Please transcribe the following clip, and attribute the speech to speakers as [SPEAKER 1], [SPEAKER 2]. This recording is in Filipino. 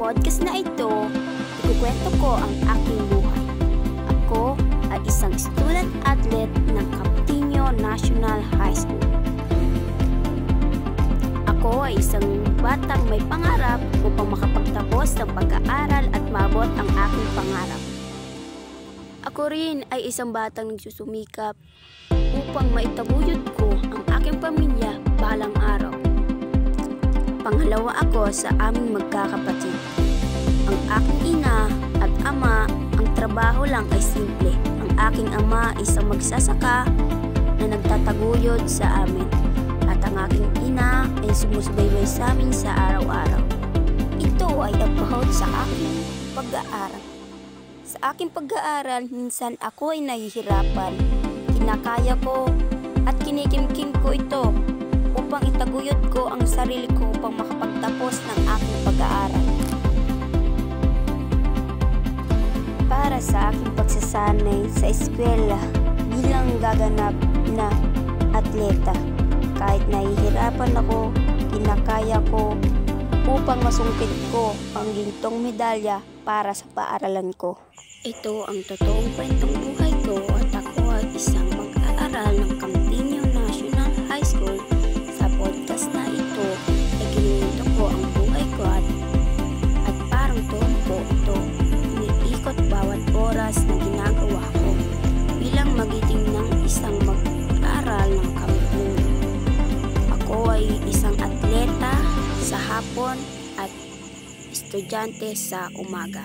[SPEAKER 1] podcast na ito, ikukwento ko ang aking buhay. Ako ay isang student athlete ng Captinio National High School. Ako ay isang batang may pangarap upang makapagtapos ng pag-aaral at maabot ang aking pangarap. Ako rin ay isang batang nagsusumikap upang maitaguyod ko ang aking pamilya balang araw. Pangalawa ako sa aming magkakapatid. Ang aking ina at ama, ang trabaho lang ay simple. Ang aking ama ay isang magsasaka na nagtataguyod sa amin. At ang aking ina ay sumusubaybay sa amin sa araw-araw. Ito ay about sa aking pag-aaral. Sa aking pag-aaral, minsan ako ay nahihirapan. Kinakaya ko at kinikimkim ko ito upang itaguyod ko ang sarili ko upang makapagtapos ng aking pag-aaral. Para sa aking pagsasanay sa eskwela bilang gaganap na atleta, kahit nahihirapan ako, kinakaya ko upang masungkit ko ang gintong medalya para sa paaralan ko. Ito ang totoong kwentong buhay ko at ako ay isang mag-aaral ng Captinio National High School. Sa podcast na ito, ay kinuwento ko ang buhay ko at parang tuwang ito. Iniikot bawat oras na ginagawa ko bilang magiting ng isang mag-aaral ng Captinio. Ako ay isang atleta sa hapon at estudyante sa umaga.